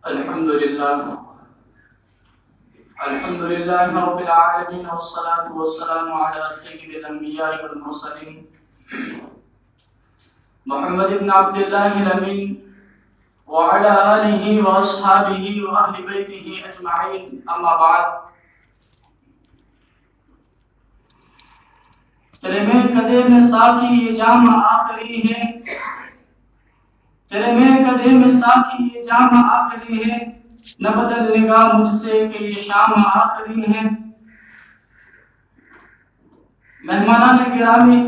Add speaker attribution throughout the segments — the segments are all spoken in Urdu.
Speaker 1: الحمد لله رب العالمين والصلاة والسلام على سيد الأنبياء والمرسلين محمد بن عبد الله الأمين وعلى آله وأصحابه وأهل بيته أجمعين أما بعد تیرے میں قدے میں ساقی یہ جام آخری ہے، تیرے میں قدے میں ساقی یہ جام آخری ہے، نہ بدلنے گا مجھ سے کہ یہ شام آخری ہے۔ مہمانان گرامی،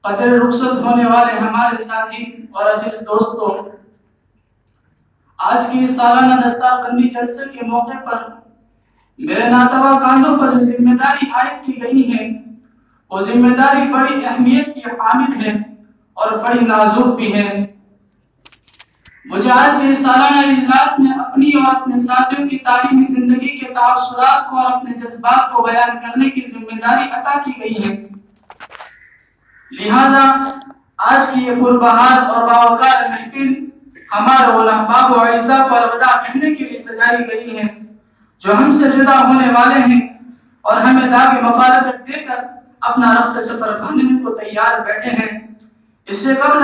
Speaker 1: قدر رخصت ہونے والے ہمارے ساتھی اور عزیز دوستوں، آج کی سالانہ دستار بندی جلسے کے موقع پر میرے ناتوا کاندھوں پر ذمہ داری عائد کی گئی ہے، وہ ذمہ داری بڑی اہمیت کی حامل ہے اور بڑی نازک بھی ہے۔ مجھے آج کے سالانہ اجلاس میں اپنی اور اپنے ساتھیوں کی تعلیمی زندگی کے تاثرات کو اور اپنے جذبات کو بیان کرنے کی ذمہ داری عطا کی گئی ہے، لہذا آج کی یہ پربہار اور باوقار محفل ہمارے ان احباب و اعزاء کو الوداع کہنے کے لیے سجائی گئی ہے جو ہم سے جدا ہونے والے ہیں اور ہمیں داغ مفارقت دے کر اپنا رخت سفر باندھنے کو تیار بیٹھے ہیں۔ اس سے قبل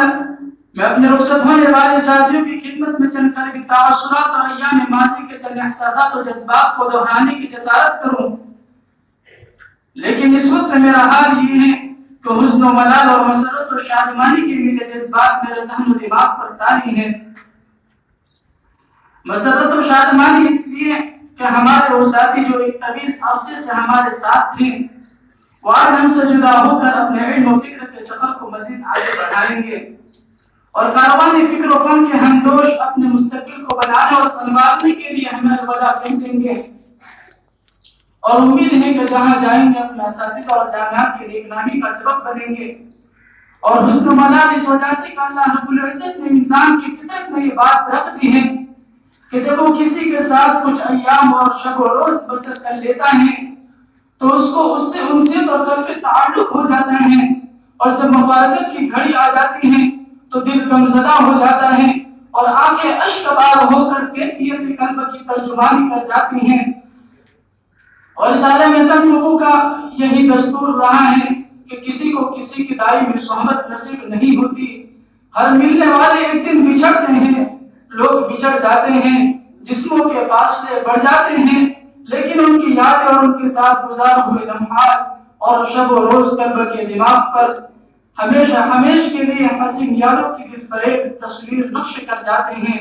Speaker 1: میں اپنے رخصت ہونے والے ساتھیوں کی خدمت میں چند قلبی تاثرات اور ایام ماضی کے چند احساسات و جذبات کو دہرانے کی جسارت کروں، لیکن اس وقت میرا حال یہ ہے کہ حزن و ملال اور مسرت و شادمانی کے میرے جذبات میرے ذہن و دماغ پر طاری ہیں۔ مسرت و شادمانی اس لیے کہ ہمارے وہ ساتھی جو ایک طویل عرصے سے ہمارے ساتھ تھے وہ آج ہم سے جدا ہو کر اپنے علم و فکر کے سفر کو مزید آگے بڑھائیں گے اور کاروان فکر و فن کے ہمدوش اپنے مستقبل کو بنانے اور سنوارنے کے لیے ہمیں الوداع کہہ دیں گے، اور امید ہے کہ جہاں جائیں گے اپنے اساتذہ اور جامعات کے لیے ایک نامی کا سبب بنیں گے۔ اور حسن و ملال اس وجہ سے کہ اللہ رب العزت نے انسان کی فطرت میں یہ بات رکھ دی ہے کہ جب وہ کسی کے ساتھ کچھ ایام اور شب و روز بسر کر لیتا ہے تو اس کو اس سے انسیت اور قلب تعلق ہو جاتا ہے، اور جب مفارقت کی گھڑی آ جاتی ہے تو دل غمزدہ ہو جاتا ہے اور آنکھیں اشک بار ہو کر کیفیت قلب کی ترجمانی کر جاتی ہیں۔ اور اس عالم تنبو کا یہی دستور رہا ہے کہ کسی کو کسی کی دائی میں صحبت نصیب نہیں ہوتی، ہر ملنے والے ایک دن بچھڑتے ہیں، لوگ بچھڑ جاتے ہیں، جسموں کے فاصلے بڑھ جاتے ہیں، لیکن ان کی یادیں اور ان کے ساتھ گزار ہوئے لمحات اور شب و روز قلب کے دماغ پر ہمیشہ ہمیش کے لیے حسین یادوں کی دل فریب تصویر نقش کر جاتے ہیں۔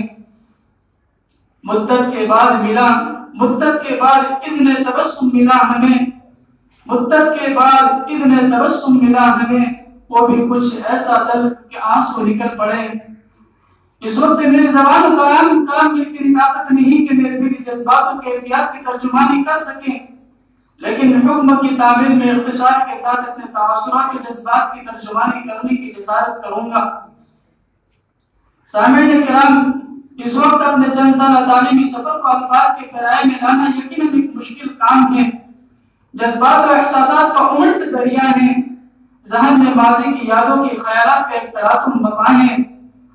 Speaker 1: مدت کے بعد ملا، مدت کے بعد اذن تبسم ملا ہمیں، مدت کے بعد اذن تبسم ملا ہمیں، وہ بھی کچھ ایسا دل کہ آنسو نکل پڑے۔ اس وقت میری زبان و کلام کی اتنی طاقت نہیں کہ میرے دلی جذبات و کیفیات کی ترجمانی کر سکیں، لیکن حکم کی تعمیل میں اختصار کے ساتھ اپنے تاثرات کے جذبات کی ترجمانی کرنے کی جسارت کروں گا۔ سامعین کرام، اس وقت اپنے چند سالہ تعلیمی سفر کو الفاظ کے پیرائے میں لانا یقیناً ایک مشکل کام ہے۔ جذبات و احساسات کا امنٹ دریا ہے، ذہن میں ماضی کی یادوں کی خیالات کا ایک تلاطم بقا ہے۔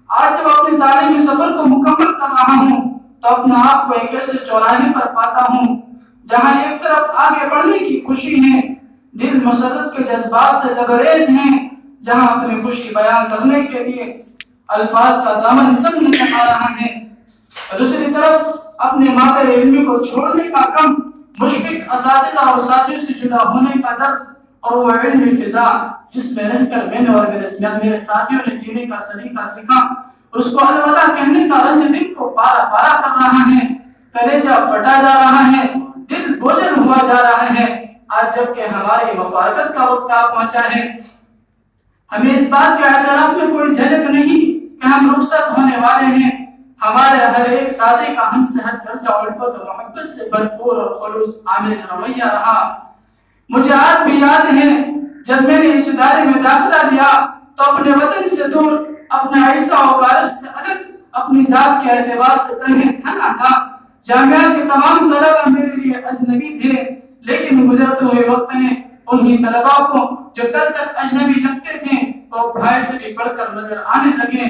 Speaker 1: آج جب اپنے تعلیمی سفر کو مکمل کر رہا ہوں تو اپنا آپ کو ایک ایسے چوراہے پر پاتا ہوں جہاں ایک طرف آگے بڑھنے کی خوشی ہے، دل مسرت کے جذبات سے لبریز ہیں، جہاں اپنی خوشی بیان کرنے کے لیے الفاظ کا دامن تنگ نظر آ رہا ہے، اور دوسری طرف اپنے مادر علمی کو چھوڑنے کا غم، مشفق اساتذہ اور ساتھیوں سے جدا ہونے کا درد، اور وہ علمی فضا جس میں رہ کر میں نے اور میرے ساتھیوں نے جینے کا سلیقہ سیکھا، اس کو الوداع کہنے کا رنج دل کو پارا پارا کر رہا ہے، کلیجہ پھٹا جا رہا ہے، دل بوجھل ہوا جا رہا ہے۔ آج جب کہ ہماری مفارقت کا وقت آ پہنچا ہے، ہمیں اس بات کے اعتراف میں کوئی جھجک نہیں کہ ہم رخصت ہونے والے ہیں۔ ہمارے ہر ایک ساتھی کا ہم سے حد درجہ الفت و محبت سے بھرپور اور خلوص آمیز رویہ رہا۔ مجھے آج بھی یاد ہے جب میں نے اس ادارے میں داخلہ لیا تو اپنے وطن سے دور، اپنے عیسیٰ و غالب سے الگ، اپنی ذات کے اعتبار سے تنہے تھنا تھا۔ جامعہ کے تمام طلبہ میرے لیے اجنبی تھے، لیکن گزرتے ہوئے وقت میں انہی طلبہ کو جو کل تک اجنبی لگتے تھے وہ بھائی سے بھی بڑھ کر نظر آنے لگے۔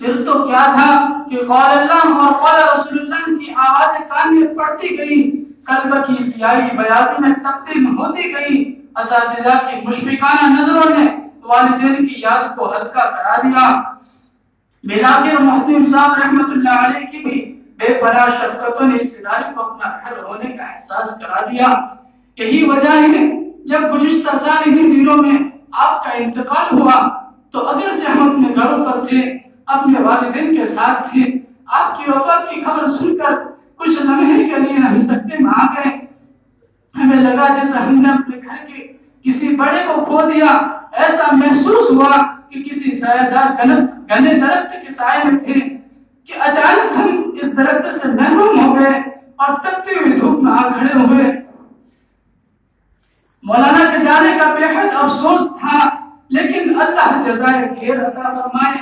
Speaker 1: پھر تو کیا تھا کہ قول اللہ اور قول رسول اللہ کی آوازیں کان میں پڑتی گئی، قلب کی سیاہی بیاضی میں تبدیل ہوتی گئی، اساتذہ کی مشفقانہ نظروں نے والدین کی یاد کو ہلکا کرا دیا۔ بلاخر محتم صاحب رحمت اللہ علیہ کی بھی بے پناہ شفقتوں نے اس ادارے کو اپنا گھر ہونے کا احساس کرا دیا۔ یہی وجہ ہے جب گزشتہ سال انہی دنوں میں آپ کا انتقال ہوا تو اگرچہ ہم اپنے گھروں پر تھے، اپنے والدین کے ساتھ تھے، آپ کی وفات کی خبر سن کر کچھ لمحے کے لیے ہم سکتے میں آ گئے۔ ہمیں لگا جیسے ہم نے اپنے گھر کے کسی بڑے کو کھو دیا، ایسا محسوس ہوا کہ کسی سایہ دار گھنے درخت کے سائے میں تھے کہ اچانک ہم اس درخت سے محروم ہو گئے اور تپتی ہوئی دھوپ میں آ کھڑے ہوئے۔ مولانا کے جانے کا بے حد افسوس تھا، لیکن اللہ جزائے خیر عطا فرمائے۔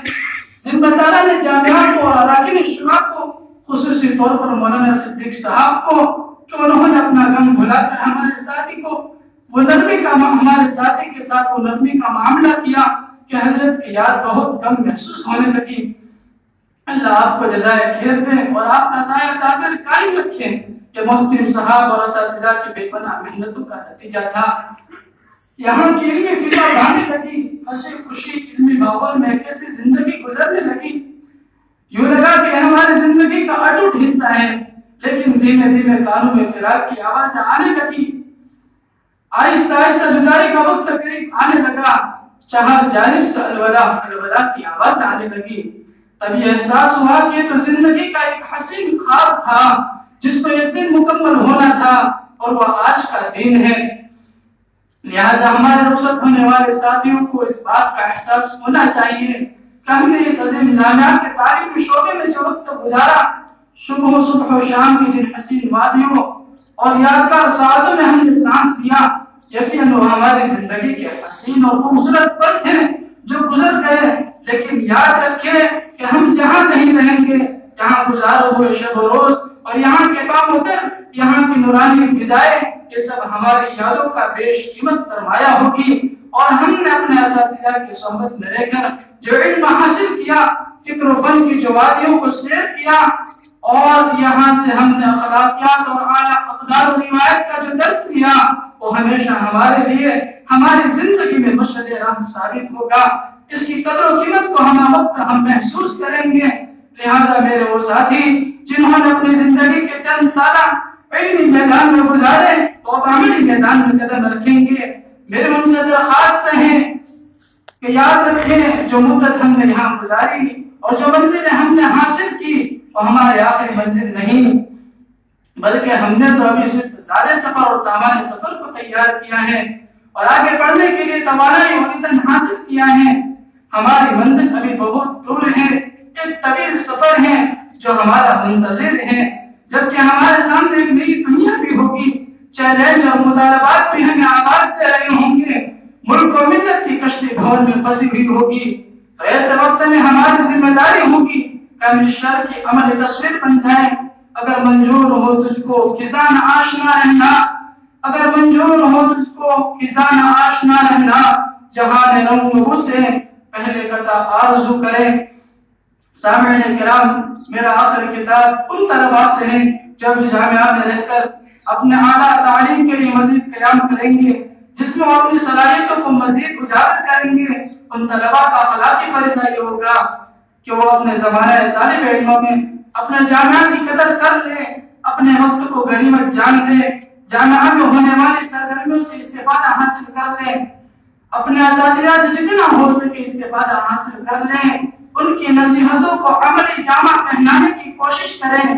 Speaker 1: ذمہ داران نے جامعہ کو اور اراکین شورا کو، خصوصی طور پر مولانا صدیق صاحب کو، کہ انہوں نے اپنا غم بھلا کر ہمارے ساتھی کو وہ نرمی کا ہمارے ساتھی کے ساتھ وہ نرمی کا معاملہ کیا کہ حضرت کی یاد بہت کم محسوس ہونے لگی۔ اللہ آپ کو جزائے خیر دے اور آپ کا سایہ قادر قائم رکھے۔ یہ محترم صاحب اور اساتذہ کی بے پناہ محنتوں کا نتیجہ تھا۔ یہاں کی علمی فضا بڑھنے لگی، ہنسی خوشی علمی ماحول میں کیسی زندگی گزرنے لگی، یوں لگا کہ ہماری زندگی کا اٹوٹ حصہ ہے۔ لیکن دھیمے دھیمے کانوں میں فراق کی آوازیں آنے لگی، آہستہ آہستہ جدائی کا وقت قریب آنے لگا، چہار جانب سے الوداع الوداع کی آواز آنے لگی۔ تب یہ احساس ہوا کہ تو زندگی کا ایک حسین خواب تھا جس کو ایک دن مکمل ہونا تھا، اور وہ آج کا دن ہے۔ لہٰذا ہمارے رخصت ہونے والے ساتھیوں کو اس بات کا احساس ہونا چاہیے کہ ہم نے اس عظیم جامعہ کے تعلیمی شعبے میں جو وقت گزارا، صبح و شام کی جن حسین وادیوں اور یادگار ساعتوں میں ہم نے سانس لیا، یقیناً وہ ہماری زندگی کے حسین اور خوبصورت پل ہیں جو گزر گئے۔ لیکن یاد رکھیں کہ ہم جہاں کہیں رہیں گے، یہاں گزارے ہوئے شب و روز اور یہاں کے بامدر یہاں کی نورانی فضائیں، یہ سب ہماری یادوں کا بیش قیمت سرمایہ ہوگی۔ اور ہم نے اپنے اساتذہ کی صحبت میں رہ کر جو علم حاصل کیا، فکر و فن کی جو وادیوں کو سیر کیا، اور یہاں سے ہم نے اخلاقیات اور اعلیٰ اقدار و روایت کا جو درس لیا، وہ ہمیشہ ہمارے لیے ہماری زندگی میں مشعل راہ ثابت ہوگا۔ اس کی قدر و قیمت کو ہم محسوس کریں گے۔ لہذا میرے وہ ساتھی جنہوں نے اپنی زندگی کے چند سالہ علمی میدان میں گزارے، وہ اب عملی میدان میں قدم رکھیں گے۔ میرے ان سے درخواست ہے کہ یاد رکھیں جو مدت ہم نے یہاں گزاری اور جو منزلیں ہم نے حاصل کی، وہ ہمارے آخری منزل نہیں، بلکہ ہم نے تو ابھی صرف زاد سفر اور سامان سفر کو تیار کیا ہے اور آگے بڑھنے کے لیے توانائی اور ایندھن حاصل کیا ہے۔ ہماری منزل ابھی بہت دور ہے، ایک طویل سفر ہے جو ہمارا منتظر ہے، جبکہ ہمارے سامنے ایک نئی دنیا بھی ہوگی، چیلنج اور مطالبات بھی ہمیں آواز دے رہے ہوں گے، ملک و ملت کی کشتی بھور میں پھنسی ہوئی ہوگی۔ تو ایسے وقت میں ہماری ذمہ داری ہوگی کہ ہم اس شہر کی عملی تصویر بن جائیں۔ اگر منظور ہو تجھ کو کسان آشنا رہنا، اگر منظور ہو تجھ کو کسان آشنا رہنا، جہان نو سے پہلے قطع آرزو کرے۔ سامعین کرام، میرا آخر کتاب ان طلباء سے ہے جو بھی جامعہ میں رہ کر اپنے اعلیٰ تعلیم کے لیے مزید قیام کریں گے، جس میں وہ اپنی صلاحیتوں کو مزید اجاگر کریں گے۔ ان طلباء کا اخلاقی فریضہ یہ ہوگا کہ وہ اپنے زمانہ طالب علموں میں اپنے جامعہ کی قدر کر لے، اپنے وقت کو غنیمت جان لے، جامعہ میں ہونے والی سرگرمیوں سے استفادہ حاصل کر لے، اپنے اساتذہ سے جتنا ہو سکے استفادہ حاصل کر لیں، ان کی نصیحتوں کو عملی جامہ پہنانے کی کوشش کریں،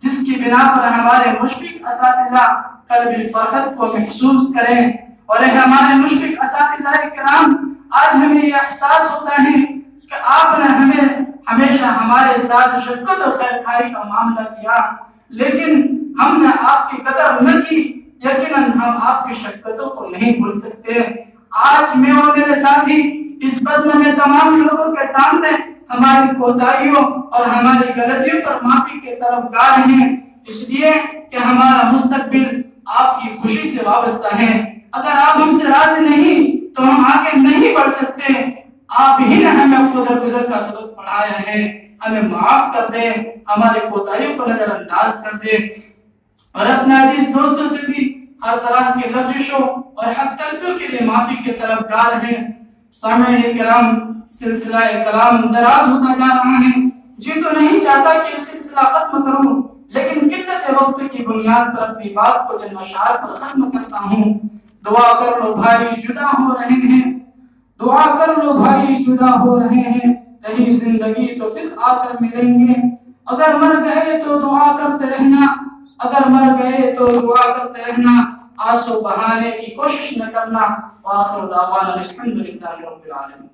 Speaker 1: جس کی بنا پر ہمارے مشفق اساتذہ قلبی فرحت کو محسوس کریں۔ اور ہمارے مشفق اساتذہ کرام، آج ہمیں یہ احساس ہوتا ہے کہ آپ نے ہمیں ہمیشہ ہمارے ساتھ شفقت اور خیر خواہی کا معاملہ کیا، لیکن ہم نے آپ کی قدر نہ کی۔ یقیناً ہم آپ کی شفقتوں کو نہیں بھول سکتے۔ آج میں اور میرے ساتھی اس بزم میں تمام لوگوں کے سامنے ہماری کوتاہیوں اور ہماری غلطیوں پر معافی کے طلبگار ہیں، اس لیے کہ ہمارا مستقبل آپ کی خوشی سے وابستہ ہے۔ اگر آپ ہم سے راضی نہیں تو ہم آگے نہیں بڑھ سکتے۔ آپ ہی نے ہمیں عفو درگزر کا سبق پڑھایا ہے، ہمیں معاف کر دے، ہمارے کوتاہیوں کو نظر انداز کر دے، اور اپنے عزیز دوستوں سے بھی ہر طرح کی لغزشوں اور حق تلفیوں کے لیے معافی کے طلبگار ہیں۔ سامعین کرام، سلسلہ کلام دراز ہوتا جا رہا ہے، جی تو نہیں چاہتا کہ یہ سلسلہ ختم کروں، لیکن قلت وقت کی بنیاد پر اپنی بات کو چند اشعار پر ختم کرتا ہوں۔ دعا کر لو بھائی جدا ہو رہے ہیں، دعا کر لو بھائی جدا ہو رہے ہیں، رہی زندگی تو پھر آ کر ملیں گے، اگر مر گئے تو دعا کرتے رہنا، اگر مر گئے تو دعا کرتے رہنا، آنسو بہانے کی کوشش نہ کرنا۔ وآخر دعوانا الحمدللہ رب العالمین۔